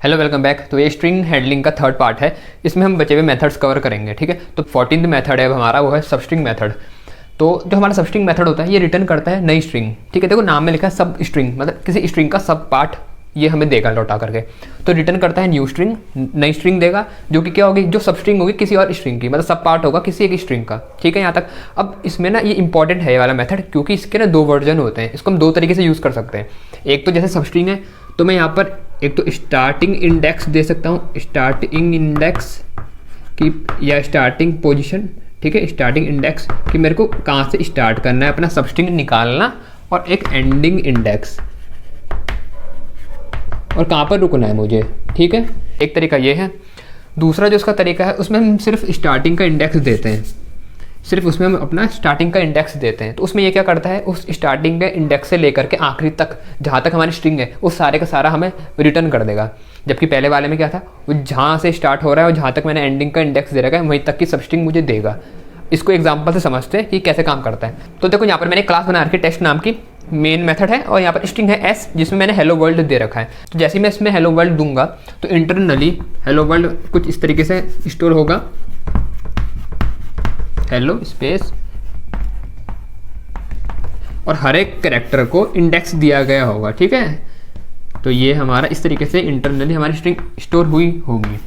Hello welcome back. तो ये string handling का थर्ड पार्ट है। इसमें हम बचे हुए मेथड्स कवर करेंगे। ठीक है, तो 14th मेथड है हमारा, वो है सबस्ट्रिंग मेथड। तो जो हमारा सबस्ट्रिंग मेथड होता है ये रिटर्न करता है नई स्ट्रिंग। ठीक है, देखो नाम में लिखा है सब स्ट्रिंग, मतलब किसी स्ट्रिंग का सब पार्ट ये हमें देगा लौटा करके। तो रिटर्न करता है न्यू स्ट्रिंग, नई स्ट्रिंग देगा जो कि क्या होगी, जो सब स्ट्रिंग होगी किसी और स्ट्रिंग की, मतलब सब पार्ट होगा किसी एक स्ट्रिंग का। ठीक है, यहाँ तक। अब इसमें ना ये इंपॉर्टेंट है ये वाला मेथड, क्योंकि इसके ना दो वर्जन होते हैं। इसको हम दो तरीके से यूज़ कर सकते हैं। एक तो जैसे सब स्ट्रिंग है तो मैं यहाँ पर एक तो स्टार्टिंग इंडेक्स दे सकता हूँ, स्टार्टिंग इंडेक्स की या स्टार्टिंग पोजीशन। ठीक है, स्टार्टिंग इंडेक्स कि मेरे को कहाँ से स्टार्ट करना है अपना सबस्ट्रिंग निकालना, और एक एंडिंग इंडेक्स और कहाँ पर रुकना है मुझे। ठीक है, एक तरीका ये है। दूसरा जो उसका तरीका है उसमें हम सिर्फ स्टार्टिंग का इंडेक्स देते हैं, सिर्फ उसमें हम अपना स्टार्टिंग का इंडेक्स देते हैं। तो उसमें ये क्या करता है, उस स्टार्टिंग के इंडेक्स से लेकर के आखिरी तक जहाँ तक हमारी स्ट्रिंग है उस सारे का सारा हमें रिटर्न कर देगा। जबकि पहले वाले में क्या था, वो जहाँ से स्टार्ट हो रहा है और जहाँ तक मैंने एंडिंग का इंडेक्स दे रखा है वहीं तक की सब स्ट्रिंग मुझे देगा। इसको एग्जाम्पल से समझते हैं कि कैसे काम करता है। तो देखो यहाँ पर मैंने क्लास बना रखी टेस्ट नाम की, मेन मेथड है, और यहाँ पर स्ट्रिंग है एस जिसमें मैंने हेलो वर्ल्ड दे रखा है। तो जैसे मैं इसमें हेलो वर्ल्ड दूंगा तो इंटरनली हेलो वर्ल्ड कुछ इस तरीके से स्टोर होगा, हेलो स्पेस, और हर एक कैरेक्टर को इंडेक्स दिया गया होगा। ठीक है, तो ये हमारा इस तरीके से इंटरनली हमारी स्ट्रिंग स्टोर हुई होगी।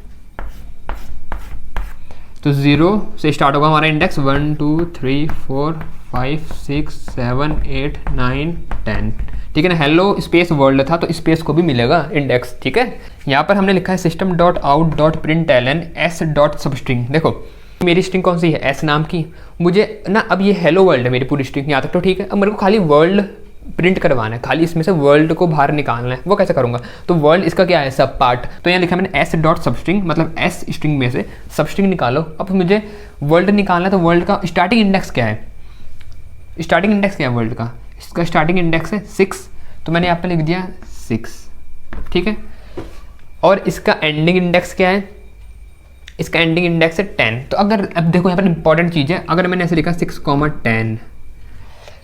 तो 0 से स्टार्ट होगा हमारा इंडेक्स, 1 2 3 4 5 6 7 8 9 10। ठीक है ना, हेलो स्पेस वर्ल्ड था तो स्पेस को भी मिलेगा इंडेक्स। ठीक है, यहाँ पर हमने लिखा है system dot out dot println S dot substring. देखो मेरी स्ट्रिंग कौन सी है, एस नाम की। मुझे ना अब ये हेलो वर्ल्ड है मेरी पूरी स्ट्रिंग, यहाँ तक तो ठीक है। अब मेरे को खाली वर्ल्ड प्रिंट करवाना है, खाली इसमें से वर्ल्ड को बाहर निकालना है। वो कैसे करूँगा, तो वर्ल्ड इसका क्या है, सब पार्ट। तो यहाँ लिखा मैंने एस डॉट सबस्ट्रिंग, मतलब एस स्ट्रिंग में से सबस्ट्रिंग निकालो। अब मुझे वर्ल्ड निकालना है, तो वर्ल्ड का स्टार्टिंग इंडेक्स क्या है, स्टार्टिंग इंडेक्स क्या है वर्ल्ड का, इसका स्टार्टिंग इंडेक्स है 6। तो मैंने यहाँ पर लिख दिया 6। ठीक है, और इसका एंडिंग इंडेक्स क्या है, इसका एंडिंग इंडेक्स है 10। तो अगर अब देखो यहाँ पर इंपॉर्टेंट चीज़ है, अगर मैंने ऐसे लिखा 6, 10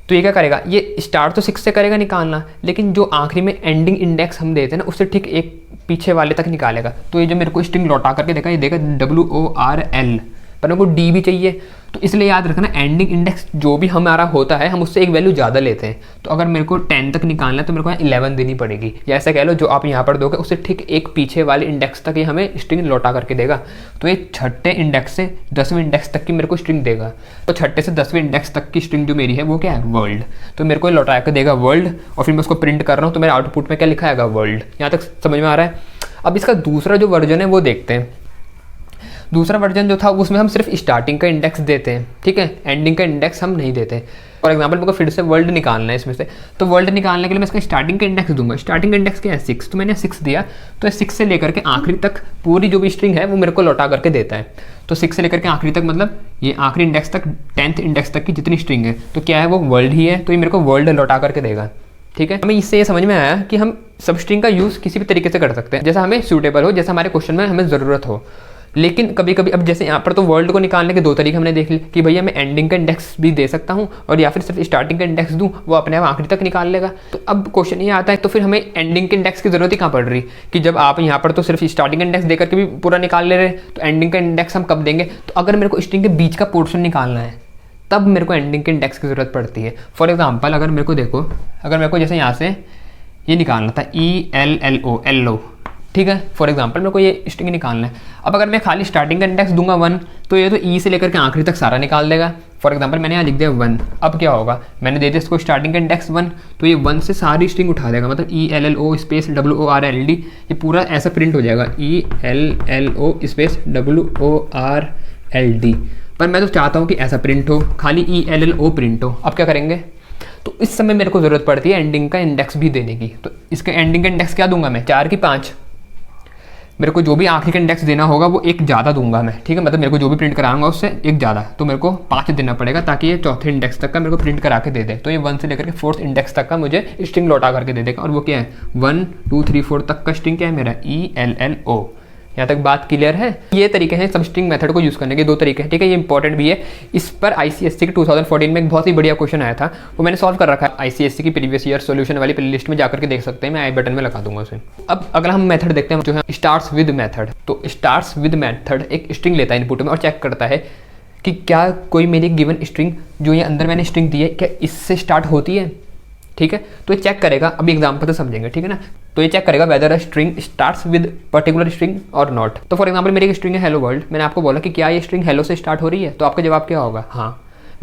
तो ये क्या करेगा, ये स्टार्ट तो 6 से करेगा निकालना, लेकिन जो आखिरी में एंडिंग इंडेक्स हम देते हैं ना उससे ठीक एक पीछे वाले तक निकालेगा। तो ये जो मेरे को स्ट्रिंग लौटा करके देगा, ये देगा WORL, पर मेरे को D भी चाहिए। तो इसलिए याद रखना एंडिंग इंडेक्स जो भी हमारा होता है हम उससे एक वैल्यू ज़्यादा लेते हैं। तो अगर मेरे को 10 तक निकालना है तो मेरे को यहाँ 11 देनी पड़ेगी, या ऐसा कह लो जो आप यहाँ पर दोगे उससे ठीक एक पीछे वाले इंडेक्स तक ये हमें स्ट्रिंग लौटा करके देगा। तो ये छठे इंडेक्स से 10वें इंडेक्स तक की मेरे को स्ट्रिंग देगा। तो छठे से 10वें इंडेक्स तक की स्ट्रिंग जो मेरी है वो क्या है, वर्ल्ड। तो मेरे को लौटा कर देगा वर्ल्ड, और फिर मैं उसको प्रिंट कर रहा हूँ तो मेरे आउटपुट में क्या लिखा आएगा, वर्ल्ड। यहाँ तक समझ में आ रहा है। अब इसका दूसरा जो वर्जन है वो देखते हैं। दूसरा वर्जन जो था उसमें हम सिर्फ स्टार्टिंग का इंडेक्स देते हैं। ठीक है, एंडिंग का इंडेक्स हम नहीं देते। फॉर एग्जांपल मेरे को फिर से वर्ल्ड निकालना है इसमें से, तो वर्ल्ड निकालने के लिए मैं इसका स्टार्टिंग का इंडेक्स दूंगा। स्टार्टिंग इंडेक्स क्या है, 6। तो मैंने 6 दिया, तो 6 से लेकर के आखिरी तक पूरी जो भी स्ट्रिंग है वो मेरे को लौटा करके देता है। तो 6 से लेकर के आखिरी तक, मतलब ये आखिरी इंडेक्स तक, 10th इंडेक्स तक की जितनी स्ट्रिंग है तो क्या है, वो वर्ल्ड ही है। तो ये मेरे को वर्ल्ड लौटा करके देगा। ठीक है, हमें इससे ये समझ में आया कि हम सब स्ट्रिंग का यूज़ किसी भी तरीके से कर सकते हैं, जैसा हमें सूटेबल हो, जैसा हमारे क्वेश्चन में हमें ज़रूरत हो। लेकिन कभी कभी अब जैसे यहाँ पर तो वर्ल्ड को निकालने के दो तरीके हमने देख लिए कि भैया मैं एंडिंग का इंडेक्स भी दे सकता हूँ और या फिर सिर्फ स्टार्टिंग का इंडेक्स दूँ, वो अपने आप आखिरी तक निकाल लेगा। तो अब क्वेश्चन ये आता है, तो फिर हमें एंडिंग के इंडेक्स की जरूरत ही कहाँ पड़ रही, कि जब आप यहाँ पर तो सिर्फ स्टार्टिंग इंडेक्स देकर के भी पूरा निकाल ले रहे हैं, तो एंडिंग का इंडेक्स हम कब देंगे। तो अगर मेरे को स्ट्रिंग के बीच का पोर्शन निकालना है तब मेरे को एंडिंग के इंडेक्स की जरूरत पड़ती है। फॉर एग्जाम्पल अगर मेरे को देखो, अगर मेरे को जैसे यहाँ से ये निकालना था ELLO, ठीक है, फॉर एग्जांपल मेरे को ये स्ट्रिंग निकालना है। अब अगर मैं खाली स्टार्टिंग का इंडेक्स दूंगा 1 तो ये तो E से लेकर के आखिरी तक सारा निकाल देगा। फॉर एग्जांपल मैंने यहाँ लिख दिया 1। अब क्या होगा, मैंने दे दिया इसको स्टार्टिंग का इंडेक्स 1, तो ये 1 से सारी स्ट्रिंग उठा देगा, मतलब ELLO स्पेस WORLD, ये पूरा ऐसा प्रिंट हो जाएगा, ELLO स्पेस WORLD। पर मैं तो चाहता हूँ कि ऐसा प्रिंट हो, खाली ELLO प्रिंट हो। अब क्या करेंगे, तो इस समय मेरे को ज़रूरत पड़ती है एंडिंग का इंडेक्स भी देने की। तो इसका एंडिंग का इंडेक्स क्या दूंगा मैं, 4 की 5। मेरे को जो भी आखिरी का इंडेक्स देना होगा वो एक ज़्यादा दूंगा मैं। ठीक है, मतलब मेरे को जो भी प्रिंट कराऊंगा उससे एक ज़्यादा, तो मेरे को 5 देना पड़ेगा ताकि ये चौथे इंडेक्स तक का मेरे को प्रिंट करा के दे दे। तो ये 1 से लेकर के 4th इंडेक्स तक का मुझे स्ट्रिंग लौटा करके दे देगा। और वो क्या है, 1 2 3 4 तक का स्ट्रिंग क्या है मेरा, ELLO। यहाँ तक बात क्लियर है। ये तरीके हैं सबस्ट्रिंग मेथड को यूज़ करने के, 2 तरीके हैं, ठीक है। ये इंपॉर्टेंट भी है। इस पर ICSE के 2014 में एक बहुत ही बढ़िया क्वेश्चन आया था, वो मैंने सॉल्व कर रखा है। ICSE की प्रीवियस ईयर सॉल्यूशन वाली प्लेलिस्ट में जाकर के देख सकते हैं, मैं आई बटन में लगा दूंगा उसे। अब अगला हम मेथड देखते हैं जो है स्टार्ट्स विद मेथड। तो स्टार्ट्स विद मेथड एक स्ट्रिंग लेता है इनपुट में और चेक करता है कि क्या कोई मेरी गिवन स्ट्रिंग जो ये अंदर मैंने स्ट्रिंग दी है क्या इससे स्टार्ट होती है, ठीक है। तो ये चेक करेगा, अभी एग्जाम्पल से समझेंगे, ठीक है ना। तो ये चेक करेगा weather a string starts with particular string और नॉट। तो फॉर एग्जांपल मेरी एक स्ट्रिंग है हेलो वर्ल्ड, मैंने आपको बोला कि क्या ये स्ट्रिंग हेलो से स्टार्ट हो रही है, तो आपका जवाब क्या होगा, हाँ।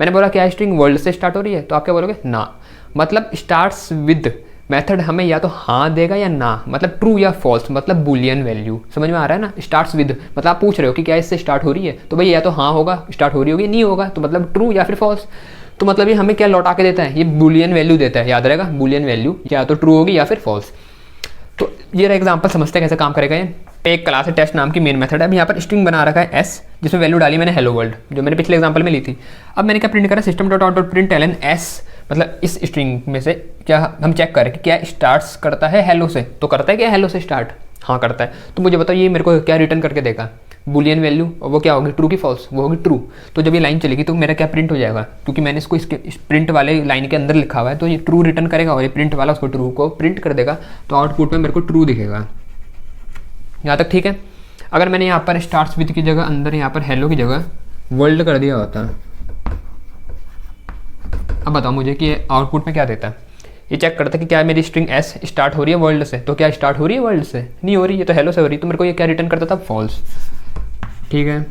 मैंने बोला क्या स्ट्रिंग वर्ल्ड से स्टार्ट हो रही है, तो आप क्या बोलोगे, ना। मतलब स्टार्ट्स विद मेथड हमें या तो हाँ देगा या ना, मतलब ट्रू या फॉल्स, मतलब बुलियन वैल्यू। समझ में आ रहा है ना। स्टार्ट्स विद मतलब आप पूछ रहे हो कि क्या इससे स्टार्ट हो रही है, तो भाई या तो हाँ होगा, स्टार्ट हो रही होगी, नहीं होगा तो मतलब ट्रू या फिर फॉल्स। तो मतलब ये हमें क्या लौटा के देता है, ये बुलियन वैल्यू देता है, याद रहेगा बुलियन वैल्यू या तो ट्रू होगी या फिर फॉल्स। तो ये एग्जांपल समझते हैं कैसे काम करेगा ये। एक क्लास है टेस्ट नाम की मेन मेथड है। अब यहाँ पर स्ट्रिंग बना रखा है s, जिसमें वैल्यू डाली मैंने हेलो वर्ल्ड, जो मैंने पिछले एग्जांपल में ली थी। अब मैंने क्या प्रिंट करा, system dot out dot print ln s, मतलब इस स्ट्रिंग में से क्या हम चेक करें कि क्या स्टार्ट्स करता है हेलो से, तो करता है क्या हेलो से स्टार्ट, हाँ करता है। तो मुझे बताओ ये मेरे को क्या रिटर्न करके देगा, बुलियन वैल्यू, और वो क्या होगी, ट्रू की फॉल्स, वो होगी ट्रू। तो जब ये लाइन चलेगी तो मेरा क्या प्रिंट हो जाएगा, क्योंकि मैंने इसको इसके प्रिंट वाले लाइन के अंदर लिखा हुआ है, तो ये ट्रू रिटर्न करेगा और ये प्रिंट वाला उसको ट्रू को प्रिंट कर देगा, तो आउटपुट में मेरे को ट्रू दिखेगा। यहाँ तक ठीक है। अगर मैंने यहाँ पर स्टार्ट्स विद की जगह अंदर यहाँ पर हेलो की जगह वर्ल्ड कर दिया होता, अब बताओ मुझे कि आउटपुट में क्या देता है। ये चेक करता है कि क्या मेरी स्ट्रिंग s स्टार्ट हो रही है वर्ल्ड से, तो क्या स्टार्ट हो रही है वर्ल्ड से, नहीं हो रही है, तो हेलो से हो रही है, तो मेरे को ये क्या रिटर्न करता था, फॉल्स, ठीक है।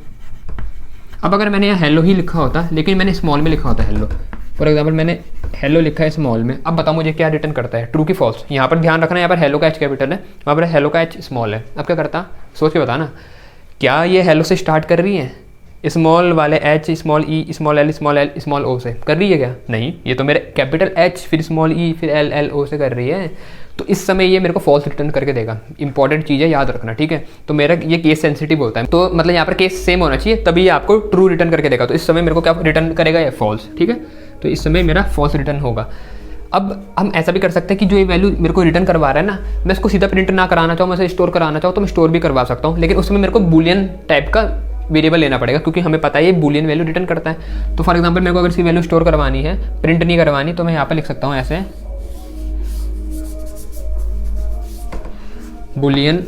अब अगर मैंने यहाँ हेलो ही लिखा होता, लेकिन मैंने स्मॉल में लिखा होता हेलो, फॉर एग्जाम्पल मैंने हेलो लिखा है स्मॉल में, अब बताओ मुझे क्या रिटर्न करता है, ट्रू की फॉल्स। यहाँ पर ध्यान रखना, यहाँ पर हेलो का h कैपिटल है, वहाँ पर हेलो का h स्मॉल है। अब क्या करता, सोच के बताना, क्या ये हेलो से स्टार्ट कर रही है, स्मॉल वाले h small e small l small o से कर रही है क्या, नहीं, ये तो मेरे कैपिटल h फिर स्मॉल e फिर l o से कर रही है। तो इस समय ये मेरे को फॉल्स रिटर्न करके देगा। इंपॉर्टेंट चीज़ है, याद रखना, ठीक है। तो मेरा ये केस सेंसिटिव होता है, तो मतलब यहाँ पर केस सेम होना चाहिए, तभी ये आपको ट्रू रिटर्न करके देगा। तो इस समय मेरे को क्या रिटर्न करेगा, ये फॉल्स, ठीक है। तो इस समय मेरा फॉल्स रिटर्न होगा। अब हम ऐसा भी कर सकते हैं कि जो ये वैल्यू मेरे को रिटर्न करवा रहा है ना, मैं इसको सीधा प्रिंट ना कराना चाहूँ, मैं इसे स्टोर कराना चाहूँ तो मैं स्टोर भी करवा सकता हूँ, लेकिन उसमें मेरे को बुलियन टाइप का वेरिएबल लेना पड़ेगा, क्योंकि हमें पता है ये बुलियन वैल्यू रिटर्न करता है। तो फॉर एग्जांपल मेरे को अगर इसकी वैल्यू स्टोर करवानी है, प्रिंट नहीं करवानी, तो मैं यहाँ पर लिख सकता हूँ ऐसे, बुलियन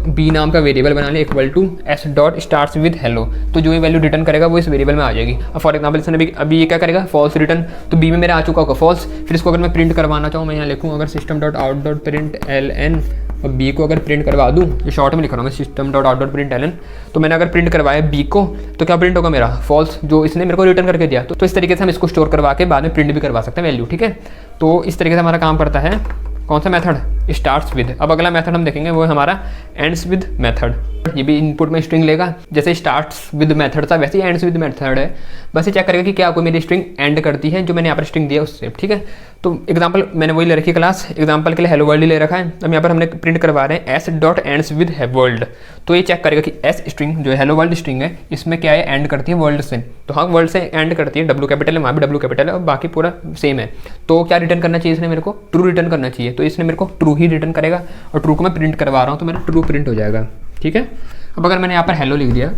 बी नाम का वेरिएबल बना ले equal to s dot starts with hello. तो जो ये वैल्यू रिटर्न करेगा वो इस वेरिएबल में आ जाएगी। अब फॉर एग्जांपल इसने अभी ये क्या करेगा, फॉल्स रिटर्न, तो बी में मेरा आ चुका होगा फॉल्स। फिर इसको अगर मैं प्रिंट करवाना चाहूँ, मैं यहाँ लिखूँ अगर system dot out dot print ln और बी को अगर प्रिंट करवा दूँ, ये शॉर्ट में लिख रहा हूँ मैं, system dot out dot print ln, तो मैंने अगर प्रिंट करवाया बी को, तो क्या प्रिंट होगा मेरा, फॉल्स, जो इसने मेरे को रिटर्न करके दिया। तो इस तरीके से हम इसको स्टोर करवा के बाद में प्रिंट भी करवा सकते हैं वैल्यू, ठीक है। तो इस तरीके से हमारा काम करता है कौन सा मेथड, स्टार्ट्स विद। अब अगला मेथड हम देखेंगे वो है हमारा एंड्स विद मेथड। ये भी इनपुट में स्ट्रिंग लेगा, जैसे स्टार्ट्स विद मेथड था वैसे ही एंड्स विद मेथड है। बस ये चेक करेगा कि क्या कोई मेरी स्ट्रिंग एंड करती है जो मैंने यहाँ पर स्ट्रिंग दिया उससे, ठीक है। तो एग्जांपल मैंने वही ले रखी क्लास, एग्जांपल के लिए हेलो वर्ल्ड ले रखा है। अब यहाँ पर हमने प्रिंट करवा रहे हैं s dot ends with world. तो ये चेक करेगा कि s स्ट्रिंग जो हेलो वर्ल्ड स्ट्रिंग है इसमें क्या है, एंड करती है वर्ल्ड से। तो हाँ वर्ल्ड से एंड करती है, W कैपिटल है, वहाँ भी W कैपिटल है और बाकी पूरा सेम है। तो क्या रिटर्न करना चाहिए इसने, मेरे को ट्रू रिटर्न करना चाहिए। तो इसने मेरे को ट्रू ही रिटर्न करेगा और ट्रू को मैं प्रिंट करवा रहा हूँ तो मेरा ट्रू प्रिंट हो जाएगा, ठीक है। अब अगर मैंने यहाँ पर हेलो लिख दिया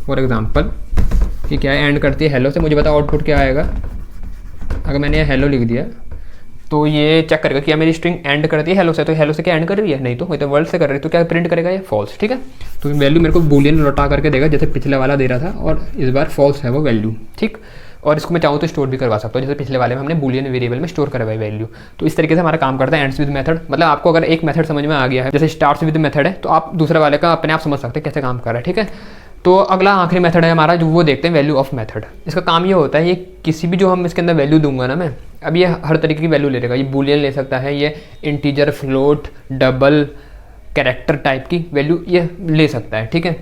फॉर एग्जांपल, कि क्या एंड करती है हेलो से, मुझे बताओ आउटपुट क्या आएगा। अगर मैंने यहाँ हेलो लिख दिया तो ये चेक करेगा कि मेरी स्ट्रिंग एंड करती है हेलो से, तो हेलो से क्या एंड कर रही है, नहीं तो तो वर्ल्ड से कर रही है, तो क्या प्रिंट करेगा ये फॉल्स, ठीक है। तो वैल्यू मेरे को बूलियन लौटा करके देगा, जैसे पिछले वाला दे रहा था, और इस बार फॉल्स है वो वैल्यू, ठीक। और इसको मैं चाहूँ तो स्टोर भी करवा सकता हूँ, जैसे पिछले वाले में हमने बूलियन वेरिएबल में स्टोर करवाई वैल्यू। तो इस तरीके से हमारा काम करता है एंड्स विद मेथड। मतलब आपको अगर एक मेथड समझ में आ गया है, जैसे स्टार्ट्स विद मेथड है, तो आप दूसरे वाले का अपने आप समझ सकते हैं कैसे काम कर रहा है, ठीक है। तो अगला आखिरी मेथड है हमारा, जो वो देखते हैं वैल्यू ऑफ मेथड। इसका काम ये होता है, ये किसी भी जो हम इसके अंदर वैल्यू दूंगा ना मैं, अब ये हर तरीके की वैल्यू ले लेगा। ये बूलियन ले सकता है, ये integer, float, double, character type की वैल्यू ये ले सकता है, ठीक है।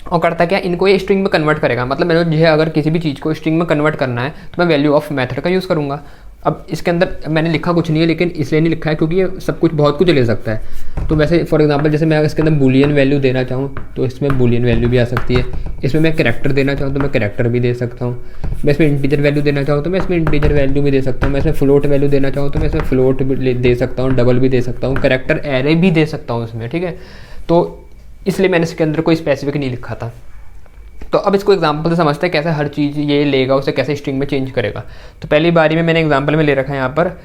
और करता क्या, इनको ये स्ट्रिंग में कन्वर्ट करेगा। मतलब मुझे अगर किसी भी चीज़ को स्ट्रिंग में कन्वर्ट करना है तो मैं वैल्यू ऑफ मेथड का यूज़ करूँगा। अब इसके अंदर मैंने लिखा कुछ नहीं है, लेकिन इसलिए नहीं लिखा है क्योंकि ये सब कुछ बहुत कुछ ले सकता है। तो वैसे फॉर एग्जांपल जैसे मैं अगर इसके अंदर बूलियन वैल्यू देना चाहूँ तो इसमें बूलियन वैल्यू भी आ सकती है। इसमें मैं कैरेक्टर देना चाहूँ तो मैं कैरेक्टर भी दे सकता हूँ। मैं इसमें इंटीजर वैल्यू देना चाहूँ तो मैं इसमें इंटीजर वैल्यू भी दे सकता हूँ। मैं इसमें फ्लोट वैल्यू देना चाहूँ तो मैं इसमें फ्लोट भी दे सकता हूँ, डबल भी दे सकता हूँ, कैरेक्टर एरे भी दे सकता हूँ इसमें, ठीक है। तो इसलिए मैंने इसके अंदर कोई स्पेसिफिक नहीं लिखा था। तो अब इसको एग्जांपल से समझते हैं कैसे हर चीज़ ये लेगा, उसे कैसे स्ट्रिंग में चेंज करेगा। तो पहली बारी में मैंने एग्जांपल में ले रखा है यहाँ पर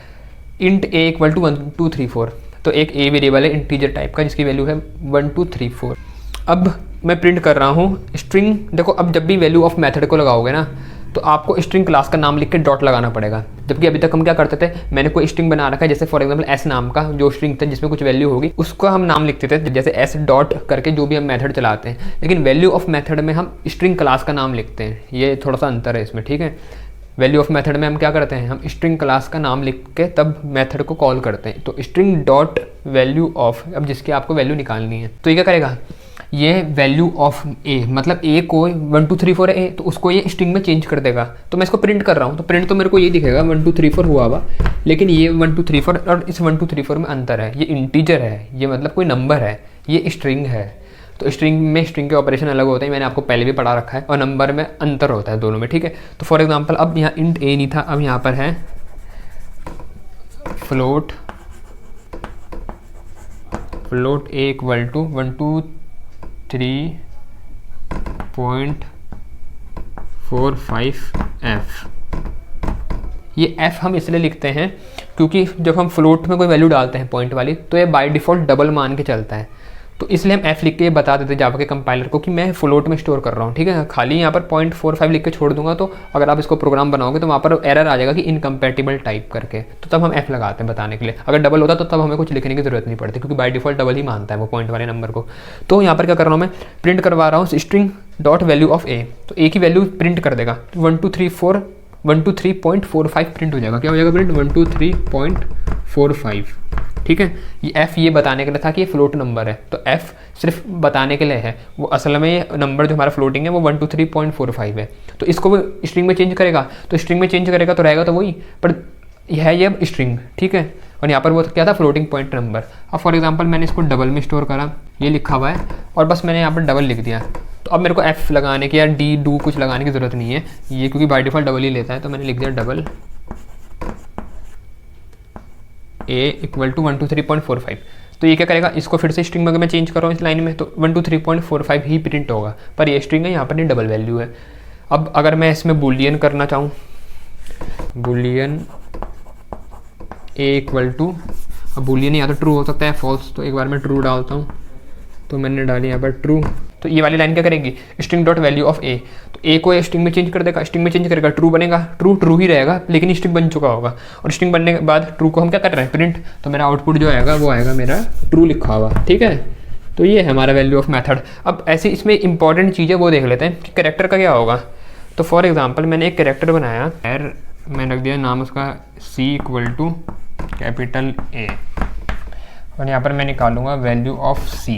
इंट a इक्वल टू 1 2 3 4। तो एक a वेरिएबल है इंटीजर टाइप का जिसकी वैल्यू है 1 2 3 4। अब मैं प्रिंट कर रहा हूँ स्ट्रिंग। देखो अब जब भी वैल्यू ऑफ मेथड को लगाओगे ना तो आपको स्ट्रिंग क्लास का नाम लिख के डॉट लगाना पड़ेगा। जबकि अभी तक हम क्या करते थे, मैंने कोई स्ट्रिंग बना रखा है जैसे फॉर एग्जांपल एस नाम का जो स्ट्रिंग था जिसमें कुछ वैल्यू होगी उसको हम नाम लिखते थे जैसे एस डॉट करके जो भी हम मेथड चलाते हैं। लेकिन वैल्यू ऑफ मेथड में हम स्ट्रिंग क्लास का नाम लिखते हैं, ये थोड़ा सा अंतर है इसमें, ठीक है। वैल्यू ऑफ मेथड में हम क्या करते हैं, हम स्ट्रिंग क्लास का नाम लिख के तब मेथड को कॉल करते हैं। तो स्ट्रिंग डॉट वैल्यू ऑफ, अब जिसकी आपको वैल्यू निकालनी है तो ये क्या करेगा, ये वैल्यू ऑफ ए मतलब ए को 1 2 3 4 है ए, तो उसको ये स्ट्रिंग में चेंज कर देगा। तो मैं इसको प्रिंट कर रहा हूँ तो प्रिंट तो मेरे को ये दिखेगा 1 2 3 4 हुआ, लेकिन ये 1 2 3 4 और इस 1 2 3 4 में अंतर है। ये इंटीजर है, ये मतलब कोई नंबर है, ये स्ट्रिंग है। तो स्ट्रिंग में स्ट्रिंग के ऑपरेशन अलग होते हैं, मैंने आपको पहले भी पढ़ा रखा है, और नंबर में अंतर होता है दोनों में, ठीक है। तो फॉर एग्जांपल अब यहाँ इंट ए नहीं था, अब यहाँ पर है float A equal to 1 2 3.45 f। ये f हम इसलिए लिखते हैं क्योंकि जब हम फ्लोट में कोई वैल्यू डालते हैं पॉइंट वाली तो ये बाय डिफ़ॉल्ट डबल मान के चलता है। तो इसलिए हम f लिख के ये बता देते जावा के कंपाइलर को कि मैं फ्लोट में स्टोर कर रहा हूँ, ठीक है। खाली यहाँ पर 0.45 लिख के छोड़ दूंगा तो अगर आप इसको प्रोग्राम बनाओगे तो वहाँ पर एरर आ जाएगा कि इनकम्पैटिबल टाइप करके, तो तब हम f लगाते हैं बताने के लिए। अगर डबल होता तो तब हमें कुछ लिखने की जरूरत नहीं पड़ती क्योंकि बाय डिफॉल्ट डबल ही मानता है वो पॉइंट वाले नंबर को। तो यहाँ पर क्या कर रहा हूँ, मैं प्रिंट करवा रहा हूँ स्ट्रिंग डॉट वैल्यू ऑफ ए। तो ए की वैल्यू प्रिंट कर देगा 1 2 3.45 प्रिंट हो जाएगा। क्या हो जाएगा प्रिंट 1 2 3.45, ठीक है। ये f ये बताने के लिए था कि ये फ्लोट नंबर है, तो f सिर्फ बताने के लिए है, वो असल में ये नंबर जो हमारा फ्लोटिंग है वो 1 2 3.45 है। तो इसको वो स्ट्रिंग में चेंज करेगा, तो स्ट्रिंग में चेंज करेगा तो रहेगा तो वही, पर यह है ये अब स्ट्रिंग, ठीक है। और यहाँ पर वो क्या था, फ्लोटिंग पॉइंट नंबर। अब फॉर एग्जांपल मैंने इसको डबल में स्टोर करा, ये लिखा हुआ है, और बस मैंने यहाँ पर डबल लिख दिया। तो अब मेरे को f लगाने की या डू कुछ लगाने की ज़रूरत नहीं है, ये क्योंकि बाय डिफ़ॉल्ट डबल ही लेता है। तो मैंने लिख दिया डबल a इक्वल टू 1 2 3.45। तो ये क्या करेगा, इसको फिर से स्ट्रिंग में अगर मैं चेंज कर रहा हूँ इस लाइन में तो 1 2 3.45 ही प्रिंट होगा, पर ये स्ट्रिंग है, यहाँ पर नहीं डबल वैल्यू है। अब अगर मैं इसमें बूलियन करना चाहूँ, बूलियन a इक्वल टू, अब बूलियन या तो ट्रू हो सकता है फॉल्स, तो एक बार मैं ट्रू डालता हूँ, तो मैंने डाली यहाँ पर ट्रू। तो ये वाली लाइन क्या करेगी, स्ट्रिंग डॉट वैल्यू ऑफ ए। तो ए को स्ट्रिंग में चेंज कर देगा, स्ट्रिंग में चेंज करेगा, ट्रू बनेगा, ट्रू ही रहेगा, लेकिन स्ट्रिंग बन चुका होगा। और स्ट्रिंग बनने के बाद ट्रू को हम क्या कर रहे हैं, प्रिंट। तो मेरा आउटपुट जो आएगा वो आएगा मेरा ट्रू लिखा हुआ, ठीक है। तो ये है हमारा वैल्यू ऑफ मेथड। अब ऐसे इसमें इंपॉर्टेंट चीज़ें वो देख लेते हैं कि कैरेक्टर का क्या होगा। तो फॉर एग्जाम्पल मैंने एक कैरेक्टर बनाया, मैंने रख दिया नाम उसका c equal to capital A, और यहाँ पर मैं निकालूंगा वैल्यू ऑफ c।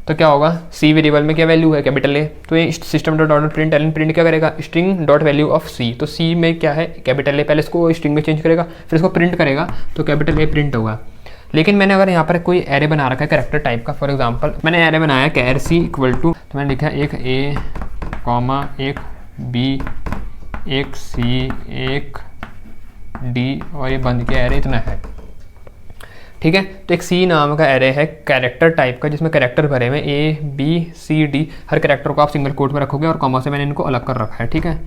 तो क्या होगा, c वेरिएबल में क्या वैल्यू है, कैपिटल A। तो ये system dot out print LN print क्या करेगा, string dot value of c। तो c में क्या है, कैपिटल A। पहले इसको स्ट्रिंग में चेंज करेगा, फिर इसको प्रिंट करेगा, तो कैपिटल A प्रिंट होगा। लेकिन मैंने अगर यहाँ पर कोई एरे बना रखा है कैरेक्टर टाइप का, फॉर एग्जाम्पल मैंने एरे बनाया कैर c इक्वल टू, तो मैंने लिखा एक a कॉमा एक b एक c एक d, और ये बंद किया एरे इतना है, ठीक है। तो एक C नाम का एरे है कैरेक्टर टाइप का जिसमें कैरेक्टर भरे हुए A B C D, her character को आप सिंगल कोट में रखोगे और कॉमा से मैंने इनको अलग कर रखा है, ठीक है।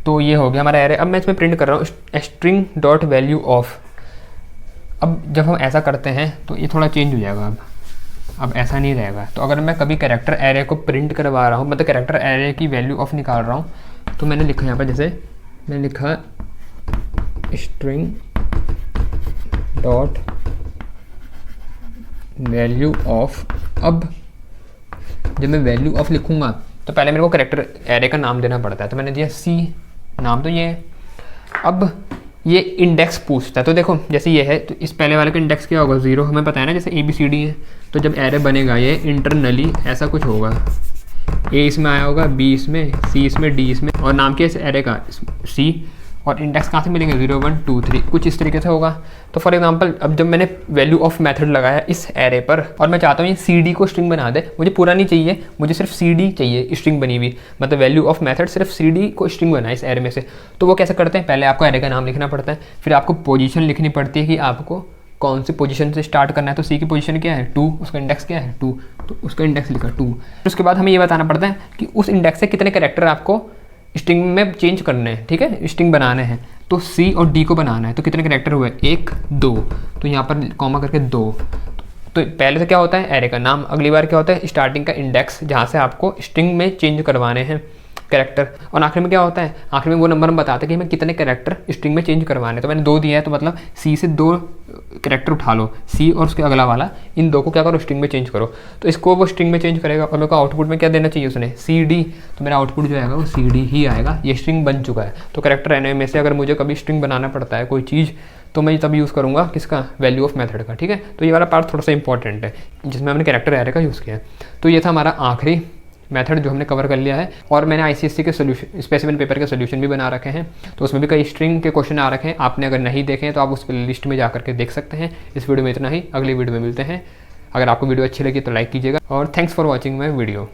तो ये हो गया हमारा एरे। अब मैं इसमें प्रिंट कर रहा हूँ स्ट्रिंग डॉट वैल्यू ऑफ। अब जब हम ऐसा करते हैं तो ये थोड़ा चेंज हो जाएगा, अब ऐसा नहीं रहेगा। तो अगर मैं कभी कैरेक्टर एरे को प्रिंट करवा रहा हूँ, मतलब कैरेक्टर एरे की वैल्यू ऑफ निकाल रहा हूँ, तो मैंने लिखा यहाँ पर, जैसे मैंने लिखा स्ट्रिंग डॉट वैल्यू ऑफ। अब जब मैं वैल्यू ऑफ लिखूंगा तो पहले मेरे को कैरेक्टर एरे का नाम देना पड़ता है, तो मैंने दिया c नाम, तो ये है। अब ये इंडेक्स पूछता है, तो देखो जैसे ये है, तो इस पहले वाले का इंडेक्स क्या होगा, 0, हमें पता है ना, जैसे ABCD है। तो जब एरे बनेगा ये इंटरनली ऐसा कुछ होगा, A इसमें आया होगा, B इसमें, C इसमें, D इसमें, और नाम क्या है इस एरे का, C। और इंडेक्स कहाँ से मिलेंगे 0 1 2 3, कुछ इस तरीके से होगा। तो फॉर एग्जांपल अब जब मैंने वैल्यू ऑफ मेथड लगाया इस एरे पर और मैं चाहता हूँ ये CD को स्ट्रिंग बना दे, मुझे पूरा नहीं चाहिए, मुझे सिर्फ CD चाहिए स्ट्रिंग बनी हुई, मतलब वैल्यू ऑफ मेथड सिर्फ CD को स्ट्रिंग बनाए इस एरे में से। तो वो कैसे करते हैं, पहले आपको एरे का नाम लिखना पड़ता है, फिर आपको पोजीशन लिखनी पड़ती है कि आपको कौन सी पोजीशन से स्टार्ट करना है। तो C की पोजीशन क्या है 2, उसका इंडेक्स क्या है 2, तो उसका इंडेक्स लिखा 2। उसके बाद हमें ये बताना पड़ता है कि उस इंडेक्स से कितने कैरेक्टर आपको स्ट्रिंग में चेंज करने हैं, ठीक है, स्ट्रिंग बनाने हैं। तो C और D को बनाना है, तो कितने कैरेक्टर हुए 1 2, तो यहाँ पर कॉमा करके 2। तो पहले से क्या होता है एरे का नाम, अगली बार क्या होता है स्टार्टिंग का इंडेक्स जहाँ से आपको स्ट्रिंग में चेंज करवाने हैं कैरेक्टर, और आखिर में क्या होता है, आखिर में वो नंबर हम बताते हैं कि हमें कितने कैरेक्टर स्ट्रिंग में चेंज करवाने। तो मैंने 2 दिया है, तो मतलब C से 2 कैरेक्टर उठा लो, C और उसके अगला वाला, इन 2 को क्या करो स्ट्रिंग में चेंज करो। तो इसको वो स्ट्रिंग में चेंज करेगा और मेरे को आउटपुट में क्या देना चाहिए उसने CD, तो मेरा आउटपुट जो आएगा वो CD ही आएगा, ये स्ट्रिंग बन चुका है। तो कैरेक्टर एरे में से अगर मुझे कभी स्ट्रिंग बनाना पड़ता है कोई चीज़, तो मैं तब यूज़ करूँगा किसका, वैल्यू ऑफ मेथड का, ठीक है। तो ये वाला पार्ट थोड़ा सा इंपॉर्टेंट है जिसमें हमने कैरेक्टर एरे का यूज़ किया है। तो ये था हमारा आखिरी मेथड जो हमने कवर कर लिया है, और मैंने ICSE के सोल्यूशन स्पेसिफिक पेपर के सोल्यूशन भी बना रखे हैं, तो उसमें भी कई स्ट्रिंग के क्वेश्चन आ रखे हैं। आपने अगर नहीं देखे तो आप उस लिस्ट में जा करके देख सकते हैं। इस वीडियो में इतना ही, अगली वीडियो में मिलते हैं। अगर आपको वीडियो अच्छी लगी तो लाइक कीजिएगा, और thanks for watching my video.